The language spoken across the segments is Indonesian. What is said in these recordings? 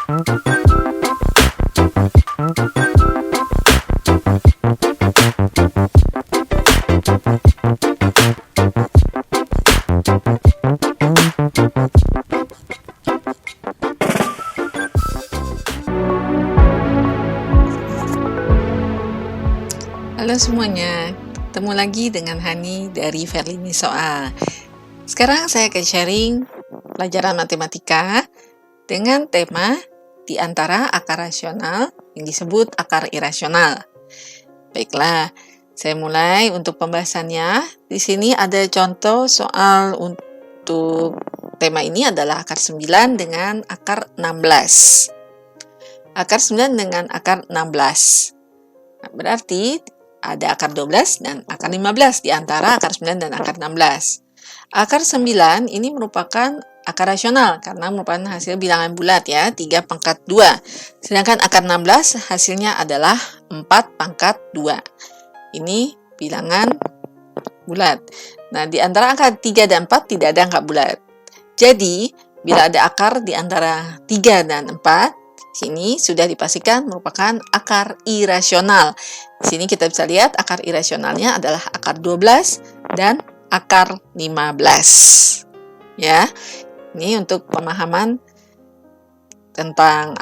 Halo semuanya, ketemu lagi dengan Hani dari Verlini Soal. Sekarang saya akan sharing pelajaran matematika dengan tema di antara akar rasional yang disebut akar irasional. Baiklah, saya mulai untuk pembahasannya. Di sini ada contoh soal untuk tema ini adalah akar 9 dengan akar 16. Akar 9 dengan akar 16. Nah, berarti ada akar 12 dan akar 15 di antara akar 9 dan akar 16. Akar 9 ini merupakan akar rasional karena merupakan hasil bilangan bulat ya, 3 pangkat 2. Sedangkan akar 16 hasilnya adalah 4 pangkat 2. Ini bilangan bulat. Nah, di antara angka 3 dan 4 tidak ada angka bulat. Jadi, bila ada akar di antara 3 dan 4, sini sudah dipastikan merupakan akar irasional. Di sini kita bisa lihat akar irasionalnya adalah akar 12 dan akar 15. Ya. Ini untuk pemahaman tentang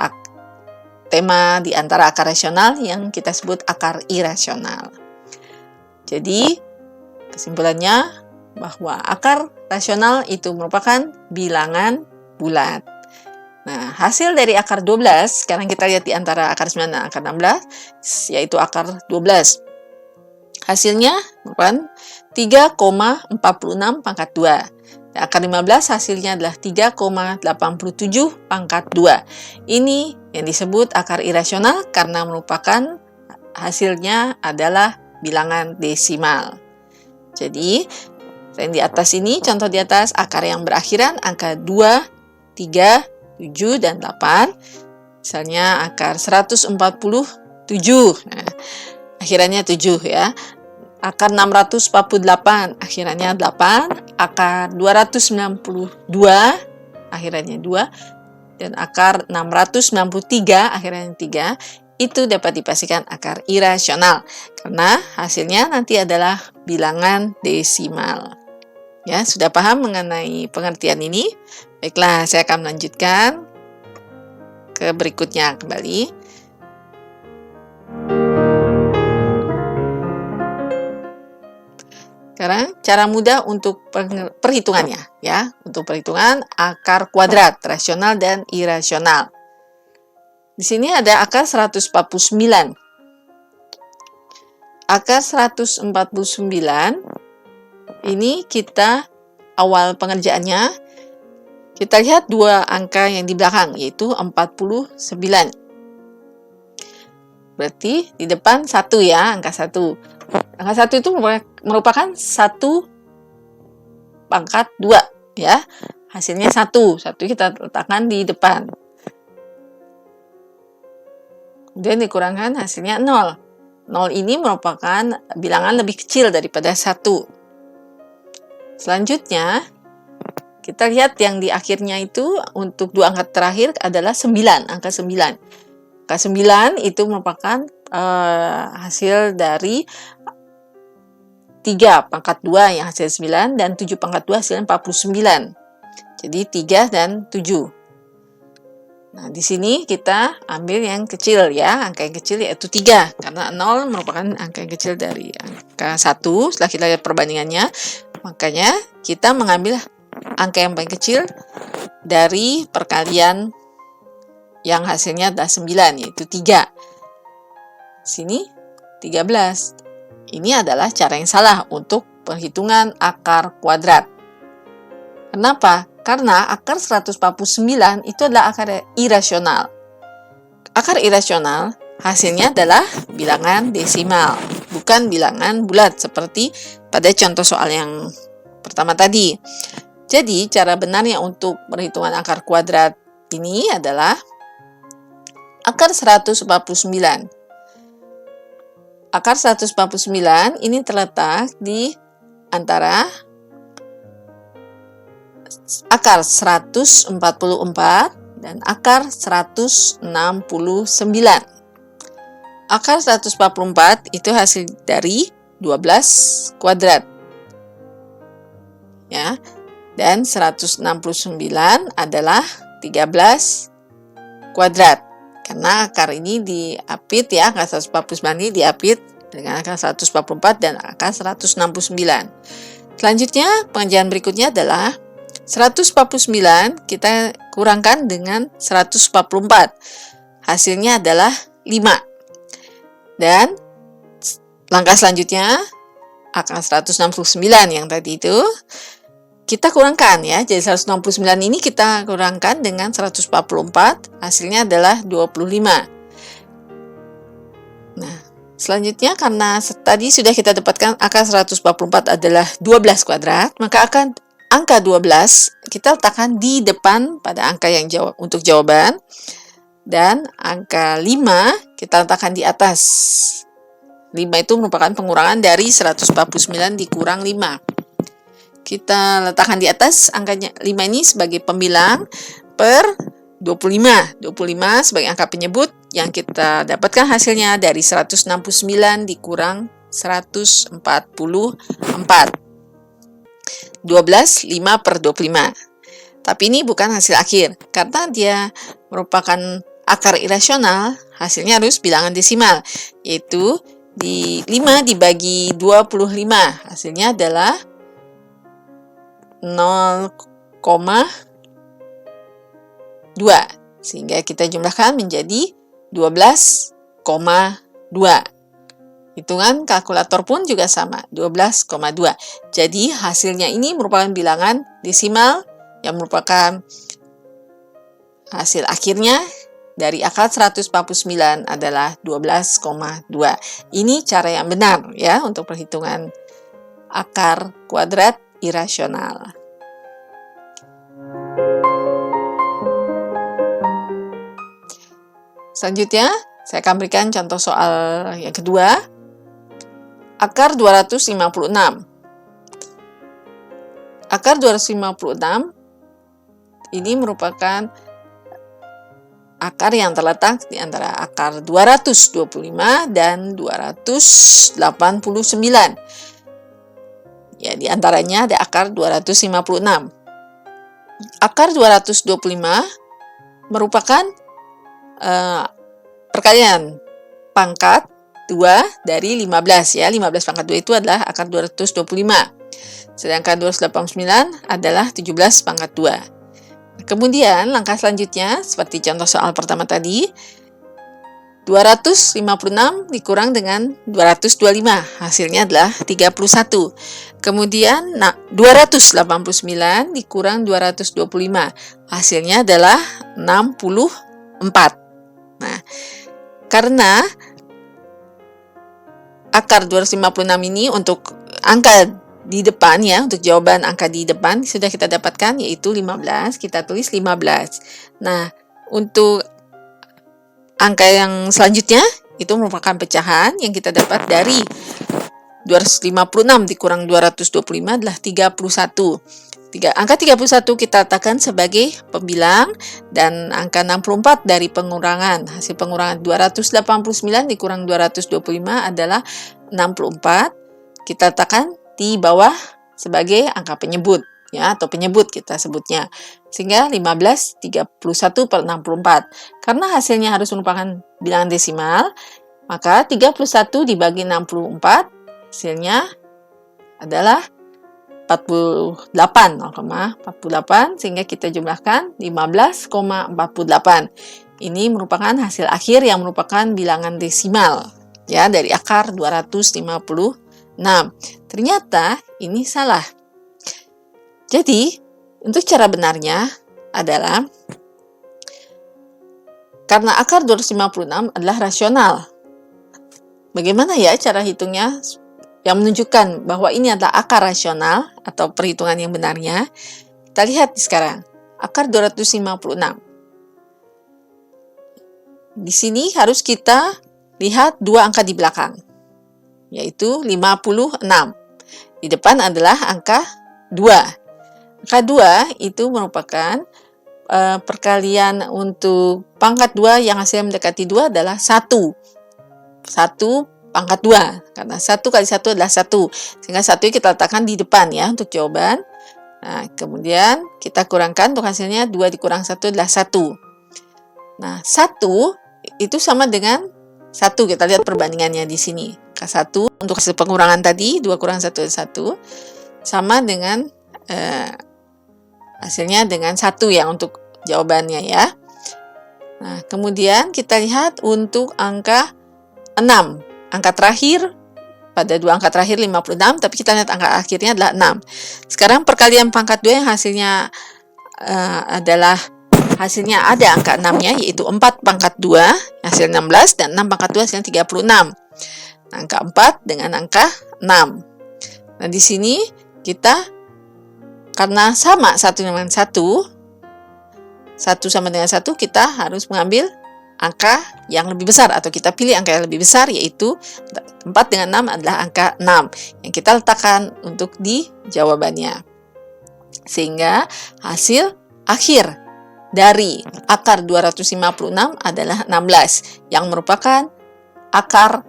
tema di antara akar rasional yang kita sebut akar irasional. Jadi, kesimpulannya bahwa akar rasional itu merupakan bilangan bulat. Nah, hasil dari akar 12, sekarang kita lihat di antara akar 9 dan akar 16, yaitu akar 12. Hasilnya merupakan 3,46 pangkat 2. Dan akar 15 hasilnya adalah 3,87 pangkat 2. Ini yang disebut akar irasional karena merupakan hasilnya adalah bilangan desimal. Jadi, di atas ini, contoh di atas, akar yang berakhiran angka 2, 3, 7, dan 8. Misalnya akar 147, nah, akhirannya 7 ya. Akar 648, akhirannya 8. Akar 292, akhirannya 2. Dan akar 693, akhirannya 3. Itu dapat dipastikan akar irasional. Karena hasilnya nanti adalah bilangan desimal. Ya, sudah paham mengenai pengertian ini? Baiklah, saya akan melanjutkan ke berikutnya kembali. Sekarang cara mudah untuk perhitungannya ya, untuk perhitungan akar kuadrat rasional dan irasional. Di sini ada akar 149. Akar 149 ini kita awal pengerjaannya kita lihat dua angka yang di belakang, yaitu 49. Berarti di depan 1 ya, angka 1. Angka 1 itu merupakan 1 pangkat 2 ya. Hasilnya 1. 1 kita letakkan di depan. Kemudian dikurangkan hasilnya 0. 0 ini merupakan bilangan lebih kecil daripada 1. Selanjutnya, kita lihat yang di akhirnya itu untuk dua angka terakhir adalah 9, angka 9. Angka 9 itu merupakan hasil dari 3 pangkat 2 yang hasil 9 dan 7 pangkat 2 hasilnya 49. Jadi 3 dan 7. Nah, di sini kita ambil yang kecil ya, angka yang kecil yaitu 3. Karena 0 merupakan angka yang kecil dari angka 1. Setelah kita lihat perbandingannya, makanya kita mengambil angka yang paling kecil dari perkalian yang hasilnya adalah 9, yaitu 3. Sini 13. Ini adalah cara yang salah untuk perhitungan akar kuadrat. Kenapa? Karena akar 149 itu adalah akar irasional. Akar irasional hasilnya adalah bilangan desimal, bukan bilangan bulat seperti pada contoh soal yang pertama tadi. Jadi, cara benarnya untuk perhitungan akar kuadrat ini adalah akar 149. Akar 149 ini terletak di antara akar 144 dan akar 169. Akar 144 itu hasil dari 12 kuadrat. Ya. Dan 169 adalah 13 kuadrat. Karena akar ini diapit ya, akar 149 ini diapit dengan akar 144 dan akar 169. Selanjutnya, pengerjaan berikutnya adalah 149 kita kurangkan dengan 144. Hasilnya adalah 5. Dan langkah selanjutnya, akar 169 yang tadi itu, kita kurangkan ya, jadi 169 ini kita kurangkan dengan 144, hasilnya adalah 25. Nah, selanjutnya karena tadi sudah kita dapatkan akar 144 adalah 12 kuadrat, maka angka 12 kita letakkan di depan pada angka yang untuk jawaban, dan angka 5 kita letakkan di atas. 5 itu merupakan pengurangan dari 149 dikurang 5. Kita letakkan di atas angkanya 5 ini sebagai pembilang per 25. 25 sebagai angka penyebut yang kita dapatkan hasilnya dari 169 dikurang 144. 12, 5 per 25. Tapi ini bukan hasil akhir. Karena dia merupakan akar irasional, hasilnya harus bilangan desimal. Yaitu 5 dibagi 25. Hasilnya adalah 0,2, sehingga kita jumlahkan menjadi 12,2. Hitungan kalkulator pun juga sama, 12,2. Jadi hasilnya ini merupakan bilangan desimal yang merupakan hasil akhirnya dari akar 149 adalah 12,2. Ini cara yang benar ya untuk perhitungan akar kuadrat irasional. Selanjutnya, saya akan berikan contoh soal yang kedua. Akar 256. Akar 256 ini merupakan akar yang terletak di antara akar 225 dan 289. Ya, di antaranya ada akar 256. Akar 225 merupakan perkalian pangkat 2 dari 15 ya. 15 pangkat 2 itu adalah akar 225. Sedangkan 289 adalah 17 pangkat 2. Kemudian langkah selanjutnya seperti contoh soal pertama tadi, 256 dikurang dengan 225, hasilnya adalah 31. Kemudian 289 dikurang 225, hasilnya adalah 64. Nah, karena akar 256 ini untuk angka di depan ya, untuk jawaban angka di depan sudah kita dapatkan yaitu 15, kita tulis 15. Nah, untuk angka yang selanjutnya itu merupakan pecahan yang kita dapat dari 256 dikurang 225 adalah 31. Angka 31 kita letakkan sebagai pembilang dan angka 64 dari pengurangan. Hasil pengurangan 289 dikurang 225 adalah 64. Kita letakkan di bawah sebagai angka penyebut ya, atau penyebut kita sebutnya. Sehingga 15 31 per 64. Karena hasilnya harus merupakan bilangan desimal, maka 31 dibagi 64 hasilnya adalah 48, 0,48, sehingga kita jumlahkan 15,48. Ini merupakan hasil akhir yang merupakan bilangan desimal ya dari akar 256. Ternyata ini salah. Jadi, untuk cara benarnya adalah karena akar 256 adalah rasional. Bagaimana ya cara hitungnya yang menunjukkan bahwa ini adalah akar rasional atau perhitungan yang benarnya? Kita lihat sekarang. Akar 256. Di sini harus kita lihat dua angka di belakang, yaitu 56. Di depan adalah angka 2. Angka 2 itu merupakan perkalian untuk pangkat 2 yang hasilnya mendekati 2 adalah 1. 1 pangkat 2. Karena 1 kali 1 adalah 1. Sehingga 1 kita letakkan di depan ya untuk jawaban. Nah, kemudian kita kurangkan untuk hasilnya 2 dikurang 1 adalah 1. Nah, 1 itu sama dengan 1. Kita lihat perbandingannya di sini. K1 untuk hasil pengurangan tadi, 2 kurang 1 adalah 1. Sama dengan hasilnya dengan 1 ya untuk jawabannya ya. Nah, kemudian kita lihat untuk angka 6. Angka terakhir, pada dua angka terakhir 56, tapi kita lihat angka akhirnya adalah 6. Sekarang perkalian pangkat 2 yang hasilnya hasilnya ada angka 6-nya, yaitu 4 pangkat 2, hasil 16, dan 6 pangkat 2 hasilnya 36. Nah, angka 4 dengan angka 6. Nah, di sini kita, karena sama 1 dengan 1, 1 sama dengan 1, kita harus mengambil angka yang lebih besar, atau kita pilih angka yang lebih besar, yaitu 4 dengan 6 adalah angka 6 yang kita letakkan untuk di jawabannya. Sehingga hasil akhir dari akar 256 adalah 16 yang merupakan akar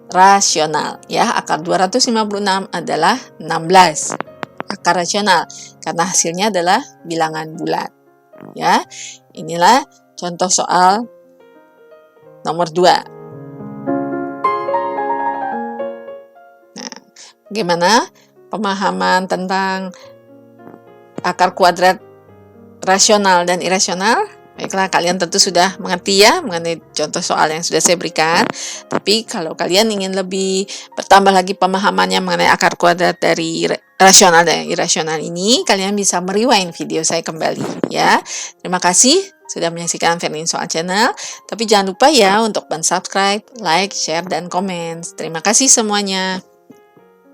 rasional ya. Akar 256 adalah 16 akar rasional karena hasilnya adalah bilangan bulat ya. Inilah contoh soal nomor 2. Nah, bagaimana pemahaman tentang akar kuadrat rasional dan irasional? Baiklah, kalian tentu sudah mengerti ya mengenai contoh soal yang sudah saya berikan. Tapi kalau kalian ingin lebih bertambah lagi pemahamannya mengenai akar kuadrat dari rasional dan irasional ini, kalian bisa merewind video saya kembali ya. Terima kasih sudah menyaksikan Verlin Soal Channel. Tapi jangan lupa ya untuk subscribe, like, share, dan komen. Terima kasih semuanya.